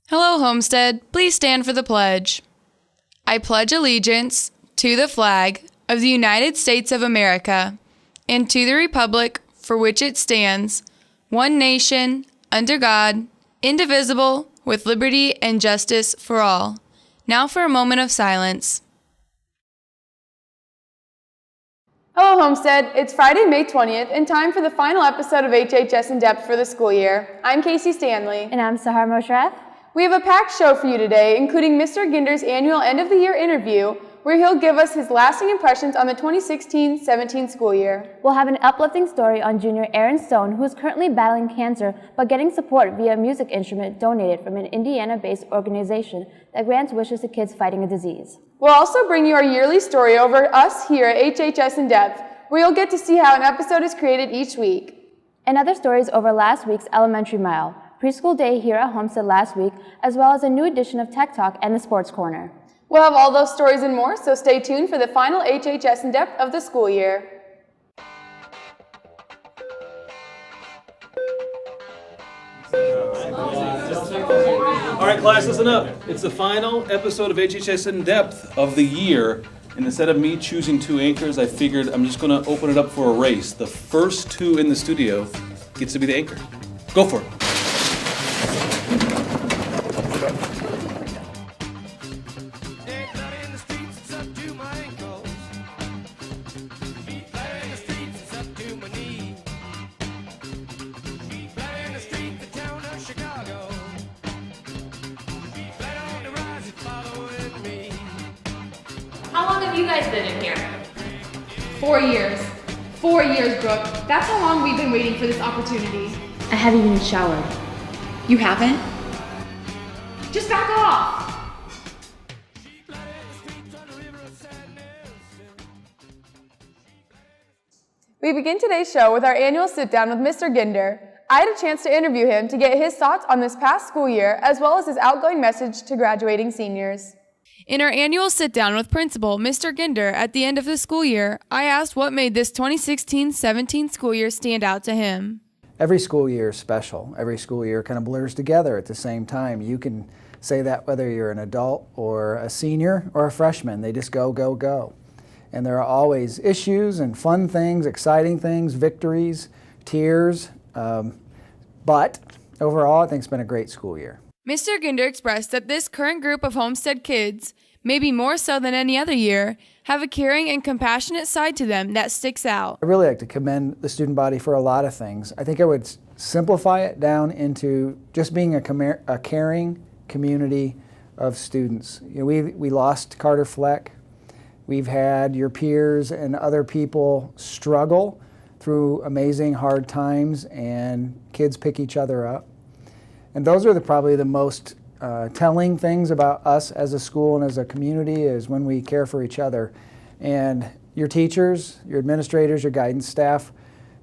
Hello, Homestead. Please stand for the pledge. I pledge allegiance to the flag of the United States of America and to the republic for which it stands, one nation, under God, indivisible, with liberty and justice for all. Now for a moment of silence. Hello, Homestead. It's Friday, May 20th, and time for the final episode of HHS In Depth for the school year. I'm Casey Stanley. And I'm Sahar Mosharraf. We have a packed show for you today, including Mr. Ginder's annual end-of-the-year interview, where he'll give us his lasting impressions on the 2016-17 school year. We'll have an uplifting story on junior Aaron Stone, who is currently battling cancer but getting support via a music instrument donated from an Indiana-based organization that grants wishes to kids fighting a disease. We'll also bring you our yearly story over us here at HHS In Depth, where you'll get to see how an episode is created each week. And other stories over last week's Elementary Mile, Preschool Day here at Homestead last week, as well as a new edition of Tech Talk and the Sports Corner. We'll have all those stories and more, so stay tuned for the final HHS In Depth of the school year. All right, class, listen up. It's the final episode of HHS In Depth of the year. And instead of me choosing two anchors, I figured I'm just going to open it up for a race. The first two in the studio gets to be the anchor. Go for it. How long have you guys been in here? 4 years. 4 years, Brooke. That's how long we've been waiting for this opportunity. I haven't even showered. You haven't? Just back off! We begin today's show with our annual sit-down with Mr. Ginder. I had a chance to interview him to get his thoughts on this past school year, as well as his outgoing message to graduating seniors. In our annual sit-down with Principal Mr. Ginder at the end of the school year, I asked what made this 2016-17 school year stand out to him. Every school year is special. Every school year kind of blurs together at the same time. You can say that whether you're an adult or a senior or a freshman. They just go, go, go. And there are always issues and fun things, exciting things, victories, tears. But overall, I think it's been a great school year. Mr. Ginder expressed that this current group of Homestead kids, maybe more so than any other year, have a caring and compassionate side to them that sticks out. I really like to commend the student body for a lot of things. I think I would simplify it down into just being a caring community of students. You know, we lost Carter Fleck. We've had your peers and other people struggle through amazing hard times, and kids pick each other up. And those are probably the most telling things about us as a school and as a community, is when we care for each other. And your teachers, your administrators, your guidance staff,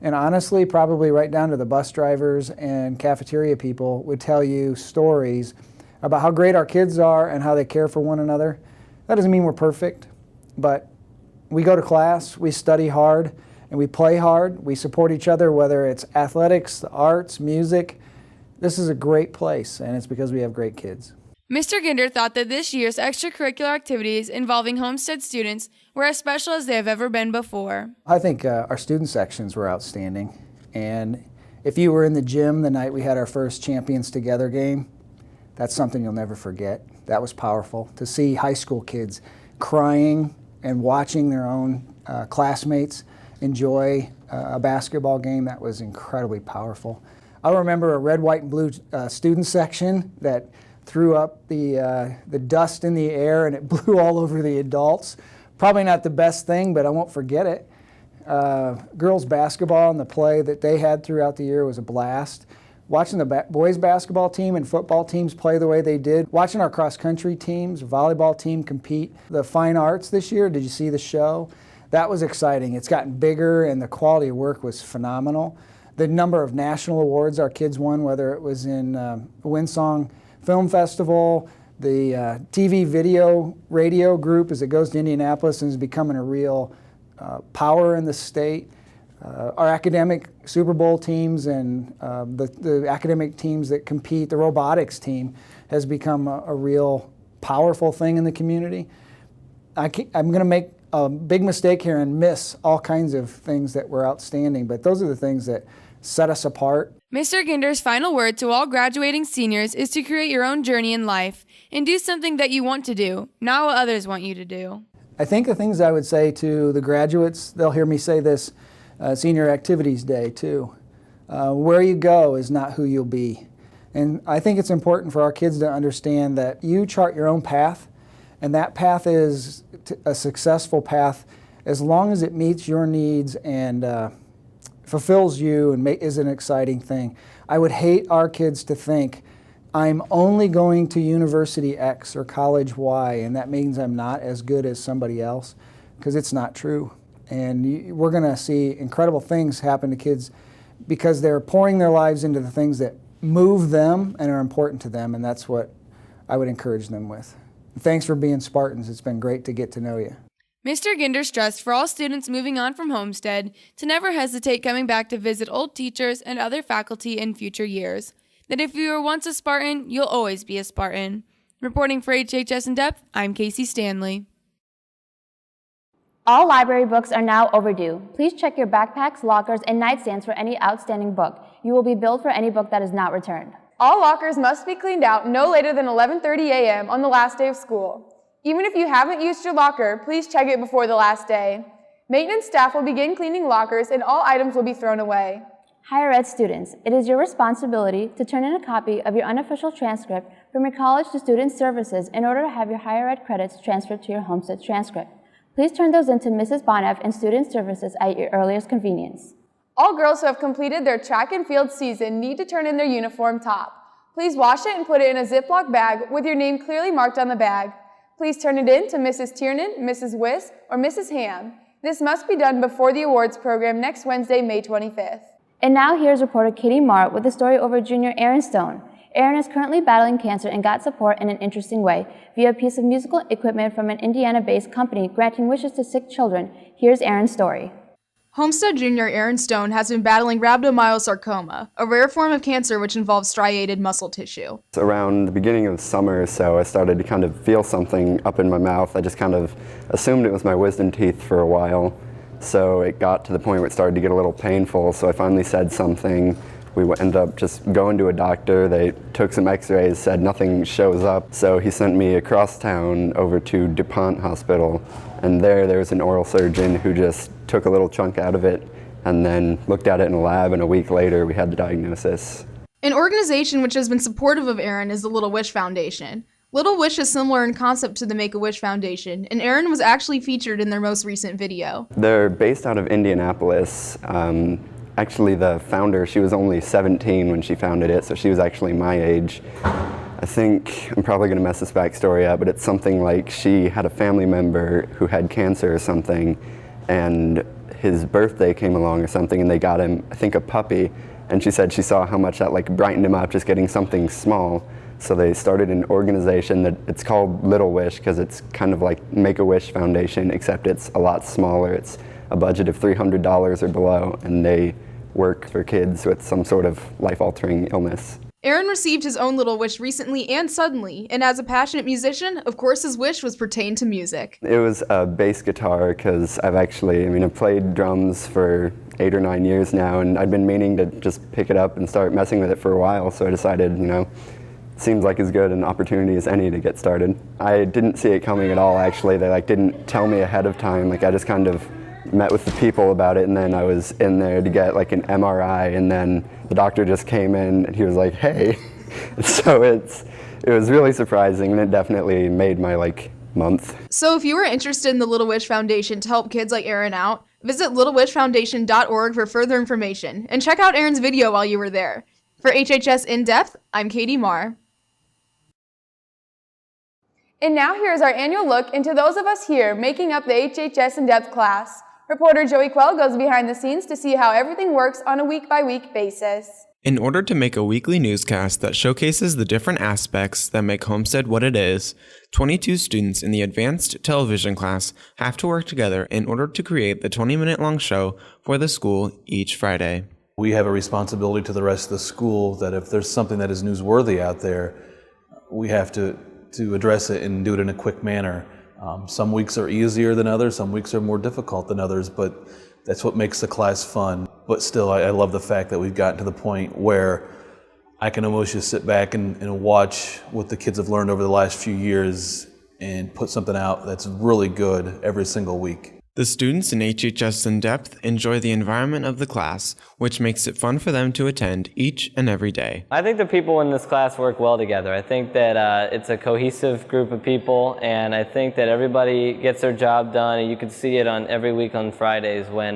and honestly, probably right down to the bus drivers and cafeteria people would tell you stories about how great our kids are and how they care for one another. That doesn't mean we're perfect, but we go to class, we study hard, and we play hard. We support each other, whether it's athletics, the arts, music. This is a great place, and it's because we have great kids. Mr. Ginder thought that this year's extracurricular activities involving Homestead students were as special as they have ever been before. I think our student sections were outstanding. And if you were in the gym the night we had our first Champions Together game, that's something you'll never forget. That was powerful. To see high school kids crying and watching their own classmates enjoy a basketball game, that was incredibly powerful. I remember a red, white, and blue student section that threw up the dust in the air, and it blew all over the adults. Probably not the best thing, but I won't forget it. Girls basketball and the play that they had throughout the year was a blast. Watching the boys basketball team and football teams play the way they did. Watching our cross-country teams, volleyball team compete. The fine arts this year, did you see the show? That was exciting. It's gotten bigger, and the quality of work was phenomenal. The number of national awards our kids won, whether it was in Windsong Film Festival, the TV video radio group as it goes to Indianapolis and is becoming a real power in the state. Our academic Super Bowl teams and the academic teams that compete, the robotics team, has become a real powerful thing in the community. I'm going to make a big mistake here and miss all kinds of things that were outstanding, but those are the things that set us apart. Mr. Ginder's final word to all graduating seniors is to create your own journey in life and do something that you want to do, not what others want you to do. I think the things I would say to the graduates, they'll hear me say this Senior Activities Day too. Where you go is not who you'll be. And I think it's important for our kids to understand that you chart your own path, and that path is a successful path as long as it meets your needs and fulfills you and is an exciting thing. I would hate our kids to think, I'm only going to University X or College Y, and that means I'm not as good as somebody else, because it's not true. And we're going to see incredible things happen to kids because they're pouring their lives into the things that move them and are important to them, and that's what I would encourage them with. Thanks for being Spartans. It's been great to get to know you. Mr. Ginder stressed for all students moving on from Homestead to never hesitate coming back to visit old teachers and other faculty in future years. That if you were once a Spartan, you'll always be a Spartan. Reporting for HHS In Depth, I'm Casey Stanley. All library books are now overdue. Please check your backpacks, lockers, and nightstands for any outstanding book. You will be billed for any book that is not returned. All lockers must be cleaned out no later than 11:30 a.m. on the last day of school. Even if you haven't used your locker, please check it before the last day. Maintenance staff will begin cleaning lockers and all items will be thrown away. Higher ed students, it is your responsibility to turn in a copy of your unofficial transcript from your college to student services in order to have your higher ed credits transferred to your Homestead transcript. Please turn those into Mrs. Boneff and student services at your earliest convenience. All girls who have completed their track and field season need to turn in their uniform top. Please wash it and put it in a Ziploc bag with your name clearly marked on the bag. Please turn it in to Mrs. Tiernan, Mrs. Wiss, or Mrs. Ham. This must be done before the awards program next Wednesday, May 25th. And now here's reporter Katie Marr with the story over junior Aaron Stone. Aaron is currently battling cancer and got support in an interesting way via a piece of musical equipment from an Indiana-based company granting wishes to sick children. Here's Aaron's story. Homestead junior Aaron Stone has been battling rhabdomyosarcoma, a rare form of cancer which involves striated muscle tissue. Around the beginning of summer or so, I started to kind of feel something up in my mouth. I just kind of assumed it was my wisdom teeth for a while. So it got to the point where it started to get a little painful, so I finally said something. We ended up just going to a doctor. They took some x-rays, said nothing shows up. So he sent me across town over to DuPont Hospital. And there was an oral surgeon who just took a little chunk out of it and then looked at it in a lab, and a week later we had the diagnosis. An organization which has been supportive of Aaron is the Little Wish Foundation. Little Wish is similar in concept to the Make-A-Wish Foundation, and Aaron was actually featured in their most recent video. They're based out of Indianapolis. Actually, the founder, she was only 17 when she founded it, so she was actually my age. I think I'm probably going to mess this backstory up, but it's something like she had a family member who had cancer or something, and his birthday came along or something, and they got him, I think, a puppy, and she said she saw how much that brightened him up just getting something small. So they started an organization that it's called Little Wish because it's kind of like Make-A-Wish Foundation, except it's a lot smaller. It's a budget of $300 or below, and they work for kids with some sort of life-altering illness. Aaron received his own Little Wish recently and suddenly, and as a passionate musician, of course his wish was pertained to music. It was a bass guitar because I've played drums for 8 or 9 years now, and I'd been meaning to just pick it up and start messing with it for a while, so I decided, seems like as good an opportunity as any to get started. I didn't see it coming at all, actually. They didn't tell me ahead of time. I just kind of met with the people about it, and then I was in there to get an MRI, and then the doctor just came in and he was like, hey. So it was really surprising, and it definitely made my month. So if you are interested in the Little Wish Foundation to help kids like Aaron out, visit littlewishfoundation.org for further information, and check out Aaron's video while you were there. For HHS In Depth, I'm Katie Marr. And now here's our annual look into those of us here making up the HHS In Depth class. Reporter Joey Quell goes behind the scenes to see how everything works on a week-by-week basis. In order to make a weekly newscast that showcases the different aspects that make Homestead what it is, 22 students in the advanced television class have to work together in order to create the 20-minute-long show for the school each Friday. We have a responsibility to the rest of the school that if there's something that is newsworthy out there, we have to address it and do it in a quick manner. Some weeks are easier than others, some weeks are more difficult than others, but that's what makes the class fun. But still, I love the fact that we've gotten to the point where I can almost just sit back and watch what the kids have learned over the last few years and put something out that's really good every single week. The students in HHS In Depth enjoy the environment of the class, which makes it fun for them to attend each and every day. I think the people in this class work well together. I think that it's a cohesive group of people, and I think that everybody gets their job done, and you can see it on every week on Fridays when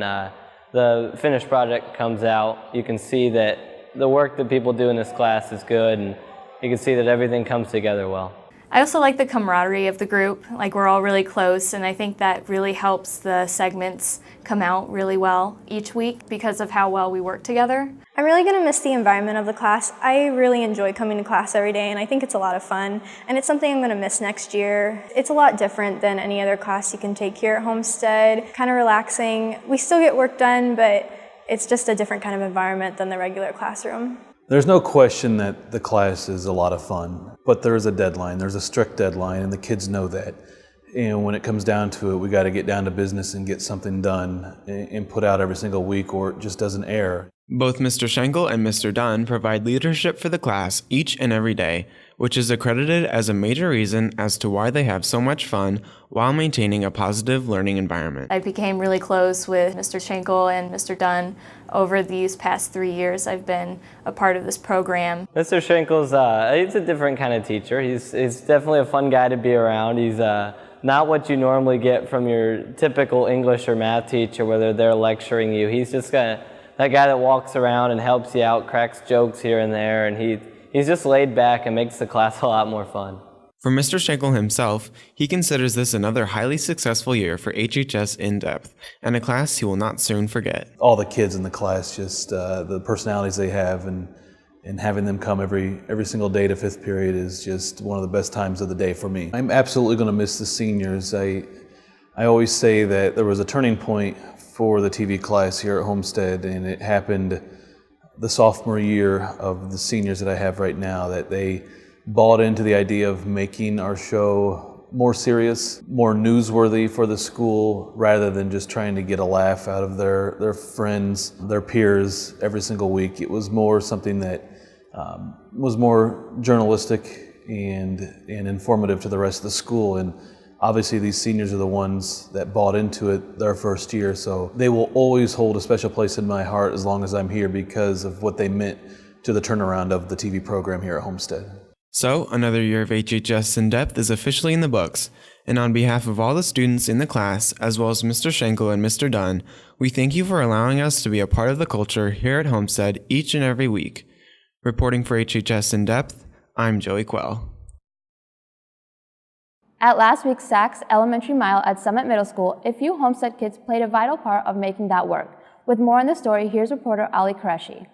the finished project comes out. You can see that the work that people do in this class is good, and you can see that everything comes together well. I also like the camaraderie of the group, like we're all really close, and I think that really helps the segments come out really well each week because of how well we work together. I'm really going to miss the environment of the class. I really enjoy coming to class every day, and I think it's a lot of fun, and it's something I'm going to miss next year. It's a lot different than any other class you can take here at Homestead, kind of relaxing. We still get work done, but it's just a different kind of environment than the regular classroom. There's no question that the class is a lot of fun, but there is a deadline. There's a strict deadline, and the kids know that. And when it comes down to it, we got to get down to business and get something done and put out every single week, or it just doesn't air. Both Mr. Schenkel and Mr. Dunn provide leadership for the class each and every day, which is accredited as a major reason as to why they have so much fun while maintaining a positive learning environment. I became really close with Mr. Schenkel and Mr. Dunn over these past 3 years I've been a part of this program. Mr. Schenkel's he's a different kind of teacher. He's definitely a fun guy to be around. He's not what you normally get from your typical English or math teacher, whether they're lecturing you. He's just that guy that walks around and helps you out, cracks jokes here and there, and he's just laid back and makes the class a lot more fun. For Mr. Schenkel himself, he considers this another highly successful year for HHS In Depth, and a class he will not soon forget. All the kids in the class, just the personalities they have, and having them come every single day to fifth period is just one of the best times of the day for me. I'm absolutely going to miss the seniors. I always say that there was a turning point for the TV class here at Homestead, and it happened the sophomore year of the seniors that I have right now, that they bought into the idea of making our show more serious, more newsworthy for the school, rather than just trying to get a laugh out of their friends, their peers every single week. It was more something that was more journalistic and informative to the rest of the school. And obviously these seniors are the ones that bought into it their first year, so they will always hold a special place in my heart as long as I'm here because of what they meant to the turnaround of the TV program here at Homestead. So, another year of HHS In Depth is officially in the books, and on behalf of all the students in the class, as well as Mr. Schenkel and Mr. Dunn, we thank you for allowing us to be a part of the culture here at Homestead each and every week. Reporting for HHS In Depth, I'm Joey Quell. At last week's Saks Elementary Mile at Summit Middle School, a few Homestead kids played a vital part of making that work. With more on the story, here's reporter Ali Qureshi.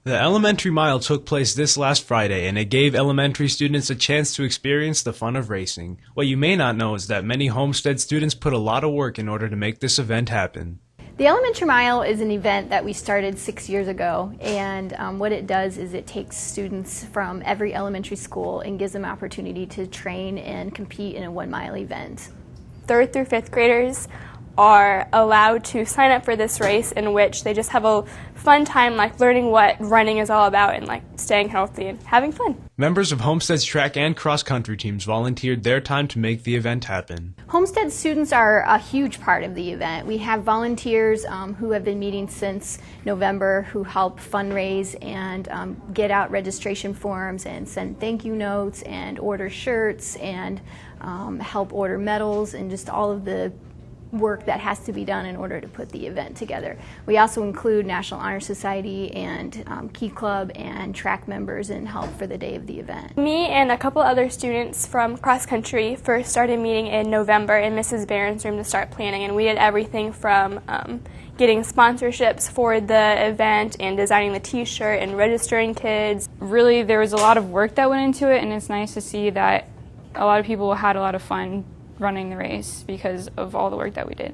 The Elementary Mile took place this last Friday, and it gave elementary students a chance to experience the fun of racing. What you may not know is that many Homestead students put a lot of work in order to make this event happen. The Elementary Mile is an event that we started 6 years ago, and what it does is it takes students from every elementary school and gives them opportunity to train and compete in a 1 mile event. 3rd through 5th graders are allowed to sign up for this race, in which they just have a fun time learning what running is all about and staying healthy and having fun. Members of Homestead's track and cross-country teams volunteered their time to make the event happen. Homestead students are a huge part of the event. We have volunteers who have been meeting since November who help fundraise and get out registration forms and send thank you notes and order shirts and help order medals and just all of the work that has to be done in order to put the event together. We also include National Honor Society and Key Club and track members in help for the day of the event. Me and a couple other students from cross country first started meeting in November in Mrs. Barron's room to start planning, and we did everything from getting sponsorships for the event and designing the t-shirt and registering kids. Really, there was a lot of work that went into it, and it's nice to see that a lot of people had a lot of fun running the race because of all the work that we did.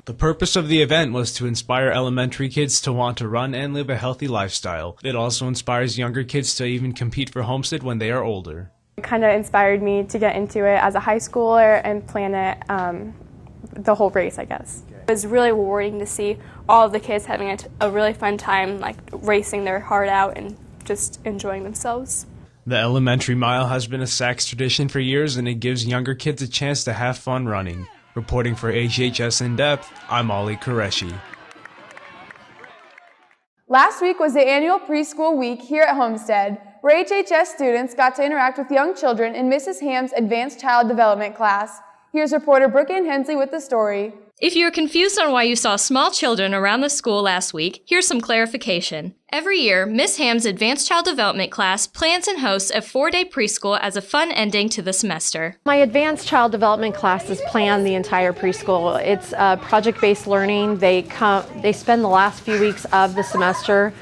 The purpose of the event was to inspire elementary kids to want to run and live a healthy lifestyle. It also inspires younger kids to even compete for Homestead when they are older. It kind of inspired me to get into it as a high schooler and plan it the whole race, I guess. It was really rewarding to see all of the kids having a really fun time, like racing their heart out and just enjoying themselves. The Elementary Mile has been a Sacs tradition for years, and it gives younger kids a chance to have fun running. Reporting for HHS In Depth, I'm Ollie Qureshi. Last week was the annual preschool week here at Homestead, where HHS students got to interact with young children in Mrs. Ham's Advanced Child Development class. Here's reporter Brookeanne Hensley with the story. If you're confused on why you saw small children around the school last week, here's some clarification. Every year, Miss Ham's Advanced Child Development class plans and hosts a 4-day preschool as a fun ending to the semester. My Advanced Child Development classes plan the entire preschool. It's project-based learning. They spend the last few weeks of the semester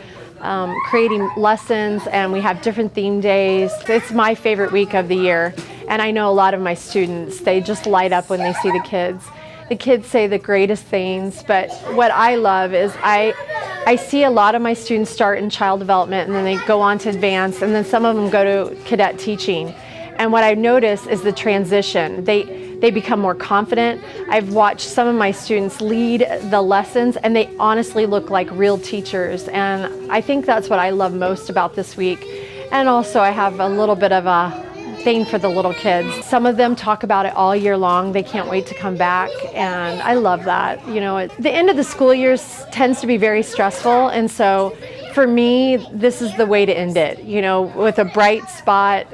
creating lessons, and we have different theme days. It's my favorite week of the year, and I know a lot of my students, they just light up when they see the kids. The kids say the greatest things, but what I love is I see a lot of my students start in child development and then they go on to advanced, and then some of them go to cadet teaching. And what I've noticed is the transition. They become more confident. I've watched some of my students lead the lessons, and they honestly look like real teachers. And I think that's what I love most about this week. And also I have a little bit of a thing for the little kids. Some of them talk about it all year long. They can't wait to come back, and I love that. You know, the end of the school year tends to be very stressful, and so for me, this is the way to end it, you know, with a bright spot,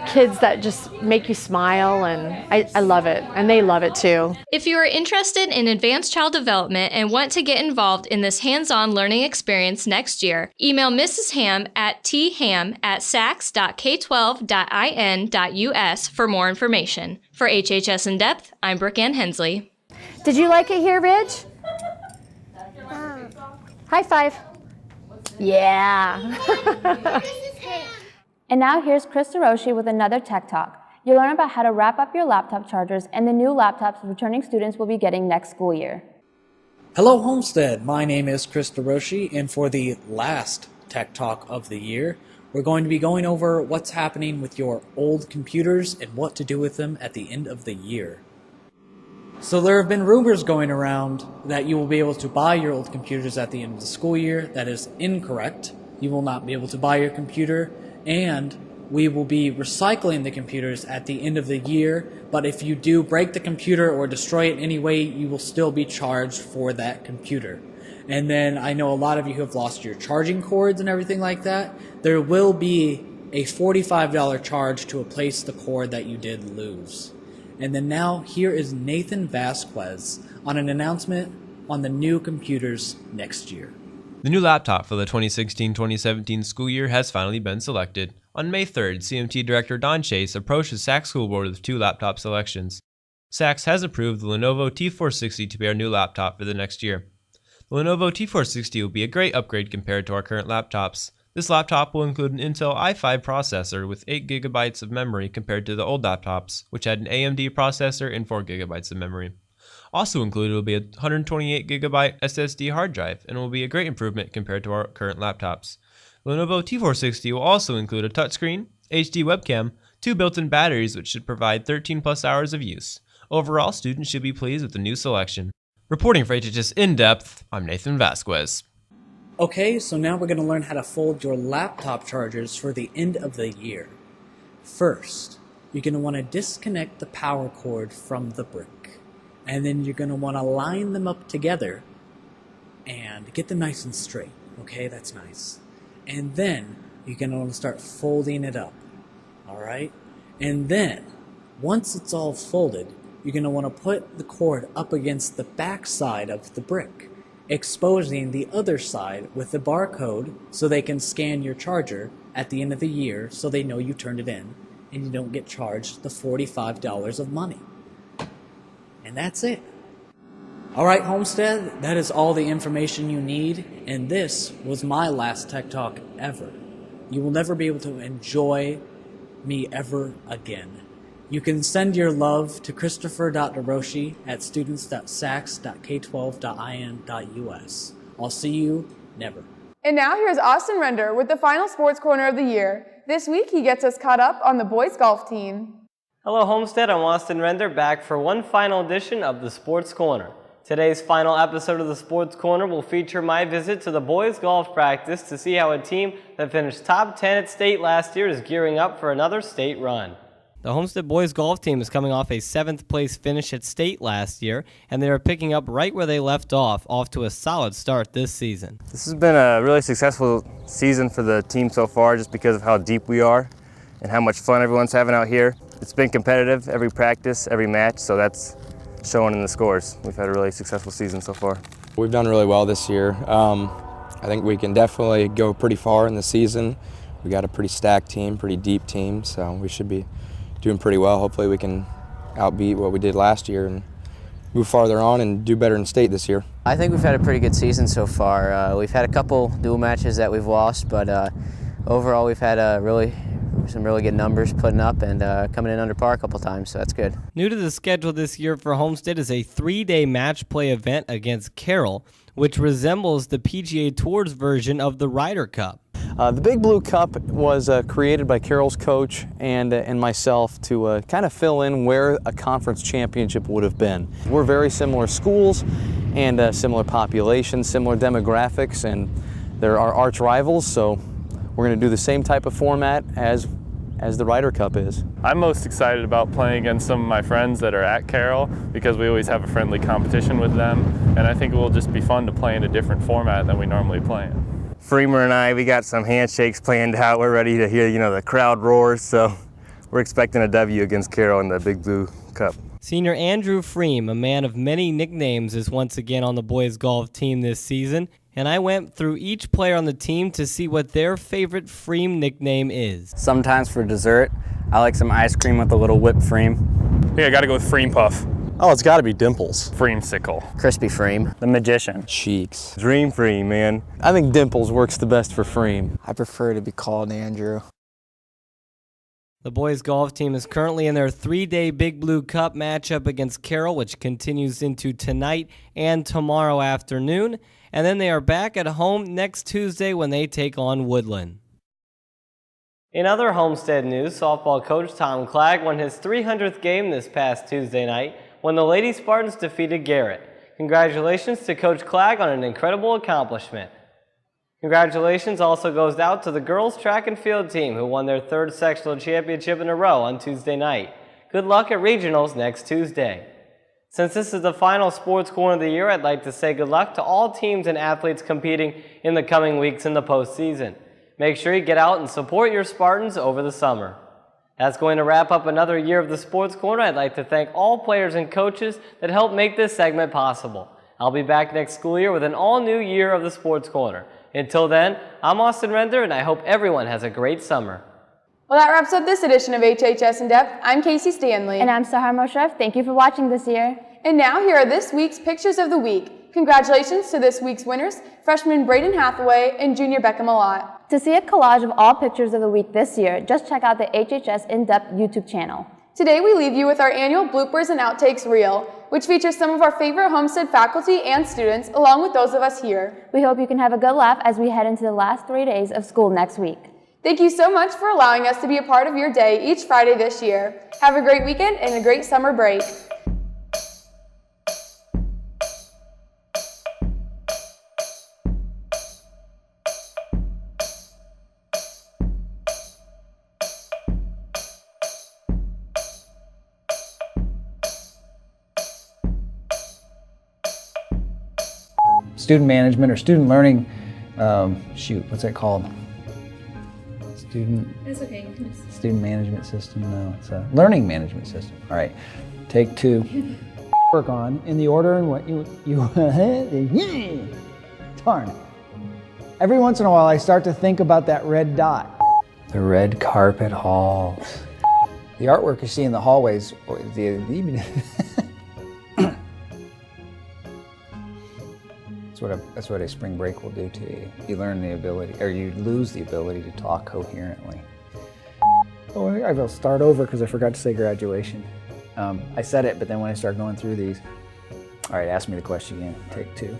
kids that just make you smile, and I love it, and they love it too. If you are interested in advanced child development and want to get involved in this hands-on learning experience next year, email Mrs. Ham at tham@sacs.k12.in.us for more information. For HHS In Depth, I'm Brookeanne Hensley. Did you like it here, Ridge? High five. Yeah. And now here's Chris DeRoche with another Tech Talk. You'll learn about how to wrap up your laptop chargers and the new laptops returning students will be getting next school year. Hello Homestead, my name is Chris DeRoche, and for the last Tech Talk of the year, we're going to be going over what's happening with your old computers and what to do with them at the end of the year. So there have been rumors going around that you will be able to buy your old computers at the end of the school year. That is incorrect. You will not be able to buy your computer, and we will be recycling the computers at the end of the year, but if you do break the computer or destroy it anyway, you will still be charged for that computer. And then I know a lot of you have lost your charging cords and everything like that. There will be a $45 charge to replace the cord that you did lose. And then now, here is Nathan Vasquez on an announcement on the new computers next year. The new laptop for the 2016-2017 school year has finally been selected. On May 3rd, CMT Director Don Chase approached the Sacs School Board with 2 laptop selections. Sacs has approved the Lenovo T460 to be our new laptop for the next year. The Lenovo T460 will be a great upgrade compared to our current laptops. This laptop will include an Intel i5 processor with 8GB of memory compared to the old laptops, which had an AMD processor and 4GB of memory. Also included will be a 128GB SSD hard drive, and will be a great improvement compared to our current laptops. The Lenovo T460 will also include a touchscreen, HD webcam, 2 built-in batteries which should provide 13+ hours of use. Overall, students should be pleased with the new selection. Reporting for HHS In Depth, I'm Nathan Vasquez. Okay, so now we're going to learn how to fold your laptop chargers for the end of the year. First, you're going to want to disconnect the power cord from the brick. And then you're going to want to line them up together and get them nice and straight. Okay, that's nice. And then you're going to want to start folding it up. Alright? And then, once it's all folded, you're going to want to put the cord up against the back side of the brick, exposing the other side with the barcode so they can scan your charger at the end of the year so they know you turned it in and you don't get charged the $45 of money. And that's it. Alright, Homestead, that is all the information you need, and this was my last Tech Talk ever. You will never be able to enjoy me ever again. You can send your love to Christopher.DeRoche at students.sacs.k12.in.us. I'll see you never. And now here's Austin Render with the final sports corner of the year. This week he gets us caught up on the boys golf team. Hello Homestead, I'm Austin Render, back for one final edition of the Sports Corner. Today's final episode of the Sports Corner will feature my visit to the boys golf practice to see how a team that finished top 10 at state last year is gearing up for another state run. The Homestead boys golf team is coming off a 7th place finish at state last year, and they are picking up right where they left off to a solid start this season. This has been a really successful season for the team so far just because of how deep we are and how much fun everyone's having out here. It's been competitive every practice, every match, so that's showing in the scores. We've had a really successful season so far. We've done really well this year. I think we can definitely go pretty far in the season. We got a pretty stacked team, pretty deep team, so we should be doing pretty well. Hopefully we can outbeat what we did last year and move farther on and do better in state this year. I think we've had a pretty good season so far. We've had a couple dual matches that we've lost, but overall we've had some really good numbers putting up and coming in under par a couple times, so that's good. New to the schedule this year for Homestead is a 3-day match play event against Carroll, which resembles the PGA Tour's version of the Ryder Cup. The Big Blue Cup was created by Carroll's coach and myself to kind of fill in where a conference championship would have been. We're very similar schools and similar populations, similar demographics, and they're our arch rivals, so we're going to do the same type of format as the Ryder Cup is. I'm most excited about playing against some of my friends that are at Carroll because we always have a friendly competition with them, and I think it will just be fun to play in a different format than we normally play in. Freemer and I, we got some handshakes planned out. We're ready to hear, the crowd roars, so we're expecting a W against Carroll in the Big Blue Cup. Senior Andrew Freem, a man of many nicknames, is once again on the boys golf team this season, and I went through each player on the team to see what their favorite Freem nickname is. Sometimes for dessert, I like some ice cream with a little whipped Freem. Yeah, I gotta go with Freem Puff. Oh, it's gotta be Dimples. Freemsicle. Crispy Freem. The Magician. Cheeks. Dream Freem, man. I think Dimples works the best for Freem. I prefer to be called Andrew. The boys golf team is currently in their 3-day Big Blue Cup matchup against Carroll, which continues into tonight and tomorrow afternoon. And then they are back at home next Tuesday when they take on Woodland. In other Homestead news, softball coach Tom Clagg won his 300th game this past Tuesday night when the Lady Spartans defeated Garrett. Congratulations to Coach Clagg on an incredible accomplishment. Congratulations also goes out to the girls track and field team who won their 3rd sectional championship in a row on Tuesday night. Good luck at regionals next Tuesday. Since this is the final sports corner of the year, I'd like to say good luck to all teams and athletes competing in the coming weeks in the postseason. Make sure you get out and support your Spartans over the summer. That's going to wrap up another year of the Sports Corner. I'd like to thank all players and coaches that helped make this segment possible. I'll be back next school year with an all-new year of the Sports Corner. Until then, I'm Austin Render, and I hope everyone has a great summer. Well, that wraps up this edition of HHS In Depth. I'm Casey Stanley. And I'm Sahar Moshev. Thank you for watching this year. And now here are this week's Pictures of the Week. Congratulations to this week's winners, freshman Braden Hathaway and junior Becca Malott. To see a collage of all pictures of the week this year, just check out the HHS In Depth YouTube channel. Today we leave you with our annual Bloopers and Outtakes Reel, which features some of our favorite Homestead faculty and students, along with those of us here. We hope you can have a good laugh as we head into the last 3 days of school next week. Thank you so much for allowing us to be a part of your day each Friday this year. Have a great weekend and a great summer break. Student management or student learning, what's that called? It's okay. You can just... Student management system, no, it's a learning management system. All right, Take 2. Work on in the order in what you darn. Every once in a while I start to think about that red dot. The red carpet halls. The artwork you see in the hallways, that's what a spring break will do to you. You learn the ability, or you lose the ability to talk coherently. Oh, I will start over because I forgot to say graduation. I said it, but then when I start going through these, all right, ask me the question again. Take 2.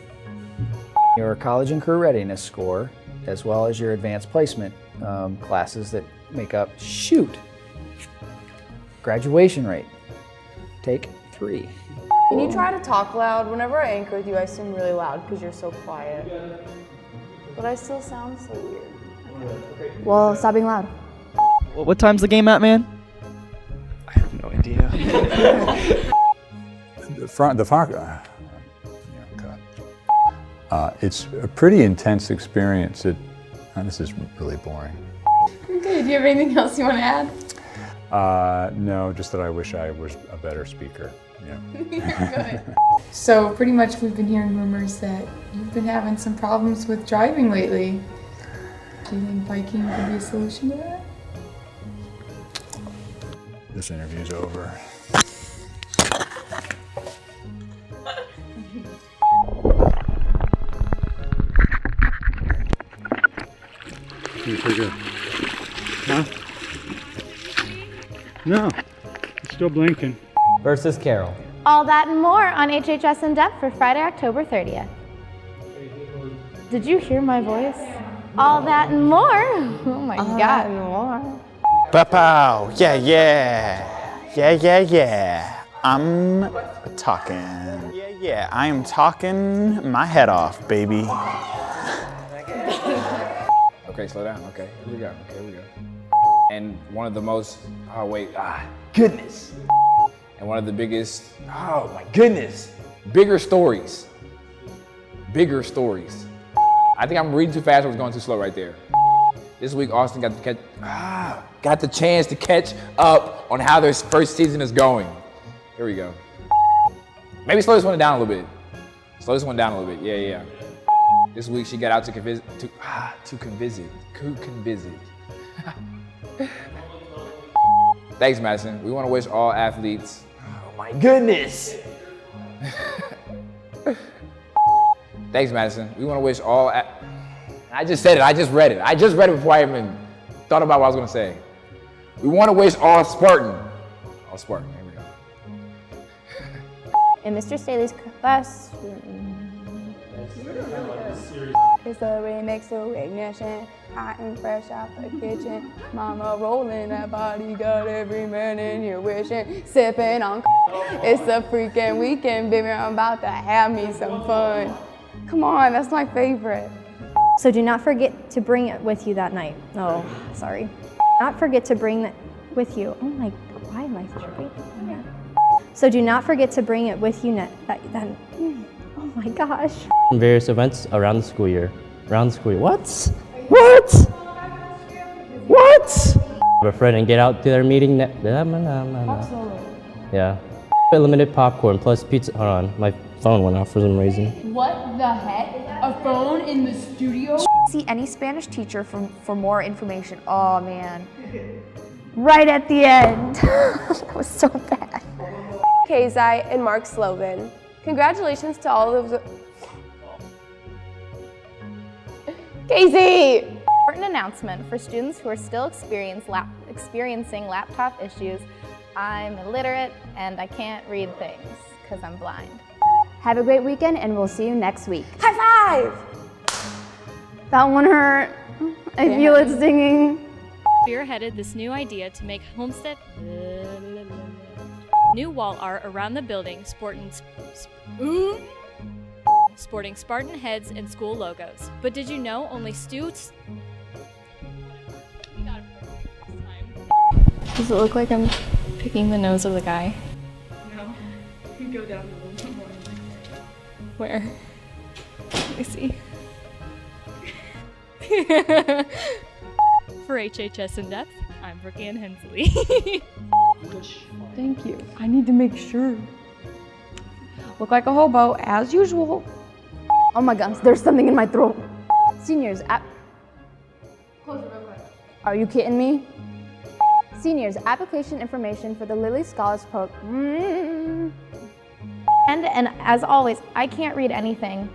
Your college and career readiness score, as well as your advanced placement classes that make up, graduation rate. Take 3. Can you try to talk loud? Whenever I anchor with you, I seem really loud because you're so quiet. But I still sound so weird. Well, stop being loud. What time's the game at, man? I have no idea. It's a pretty intense experience. This is really boring. Okay, do you have anything else you want to add? No, just that I wish I was a better speaker. Yeah. You're good. So pretty much we've been hearing rumors that you've been having some problems with driving lately. Do you think biking could be a solution to that? This interview's over. Pretty good. Huh? No, it's still blinking. Versus Carol. All that and more on HHS In Depth for Friday, October 30th. Did you hear my voice? All that and more. Oh my God. And more. Pow, yeah. I'm talking. Yeah, I am talking my head off, baby. Okay, slow down. Okay, here we go. And one of the most, goodness. And one of the biggest, oh my goodness, bigger stories. I think I'm reading too fast or I was going too slow right there. This week, Austin got the chance to catch up on how their first season is going. Here we go. Maybe slow this one down a little bit. Yeah. This week she got out to visit. Thanks, Madison. We want to wish all athletes. Oh my goodness. Thanks, Madison. We want to wish all. I just said it. I just read it before I even thought about what I was going to say. We want to wish all Spartan. Here we go. In Mr. Staley's class. It's a remix to ignition, hot and fresh out the kitchen. Mama rolling that body, got every man in here wishing. Sipping on it's a freaking weekend, baby, I'm about to have me some fun. Come on, that's my favorite. So do not forget to bring it with you that night. Oh, sorry. Not forget to bring it with you. Oh my, why am I straight? So do not forget to bring it with you oh my gosh. Various events around the school year. What? Have a friend and get out to their meeting. Absolutely. Yeah. Limited popcorn plus pizza. Hold on, my phone went off for some reason. What the heck? A phone in the studio? See any Spanish teacher for more information. Oh man. Right at the end. That was so bad. Kazai and Mark Slovan. Congratulations to all of the... Casey! Important announcement for students who are still experiencing laptop issues. I'm illiterate and I can't read things because I'm blind. Have a great weekend and we'll see you next week. High five! That one hurt. I feel it stinging. Spearheaded this new idea to make Homestead new wall art around the building sporting Spartan heads and school logos. But did you know only students... Does it look like I'm picking the nose of the guy? No. You go down a little bit more. Where? Let me see. For HHS In Depth, I'm Brookeanne Hensley. Thank you. I need to make sure. Look like a hobo, as usual. Oh my gosh, there's something in my throat. Seniors, Close it real quick. are you kidding me? Seniors, application information for the Lilly Scholars Program. And as always, I can't read anything.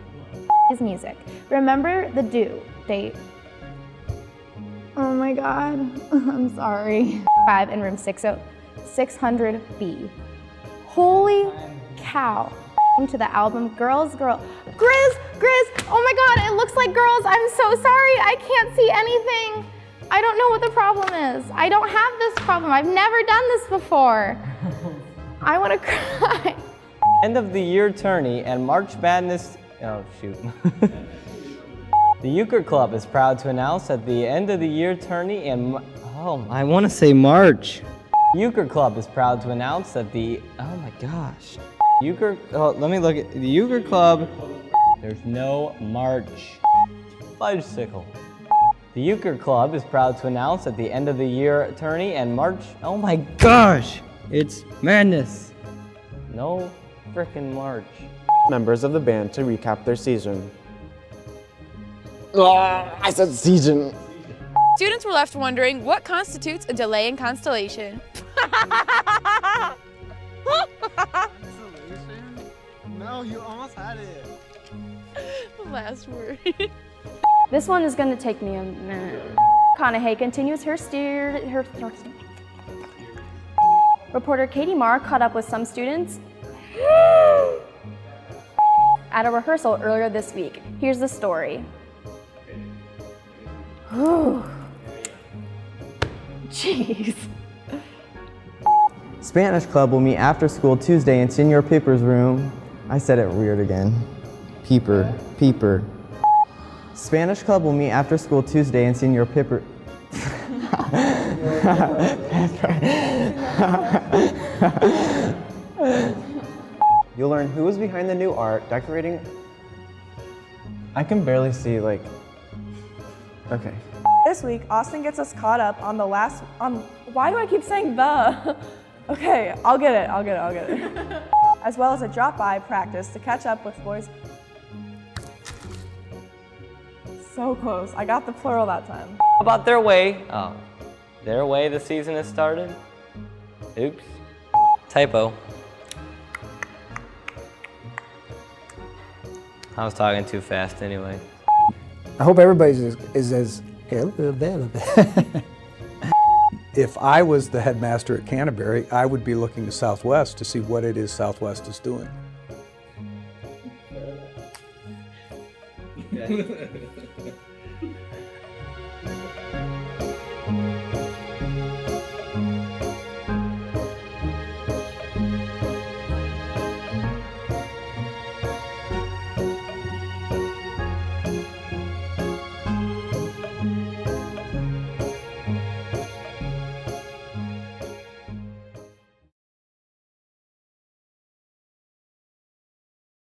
Is music. Remember the due date. Oh my God, I'm sorry. 5 in room 600B. Holy cow. To the album Girls, Grizz, oh my God, it looks like girls. I'm so sorry, I can't see anything. I don't know what the problem is. I don't have this problem. I've never done this before. I want to cry. End of the year tourney and March Madness, oh shoot. The Euchre Club is proud to announce that the end of the year tourney and, I want to say March. Euchre Club is proud to announce that the, oh my gosh. Let me look at the Euchre Club. There's no March. Bicycle. The Euchre Club is proud to announce at the end of the year tourney and March, oh my gosh, it's madness. No frickin' March. Members of the band to recap their season. I said season. Students were left wondering what constitutes a delay in constellation. No, you almost had it. The last word. This one is gonna take me a minute. McConaughey continues her Reporter Katie Marr caught up with some students at a rehearsal earlier this week. Here's the story. Jeez. Spanish Club will meet after school Tuesday in Senor Peeper's room. I said it weird again. Peeper. Spanish Club will meet after school Tuesday in Senor Peeper. You'll learn who is behind the new art, decorating. I can barely see, like. Okay. This week, Austin gets us caught up on the last. Why do I keep saying the? Okay, I'll get it. As well as a drop-by practice to catch up with boys. So close. I got the plural that time. About their way. Oh. Their way the season has started? Oops. Typo. I was talking too fast anyway. I hope everybody is as If I was the headmaster at Canterbury, I would be looking to Southwest to see what it is Southwest is doing.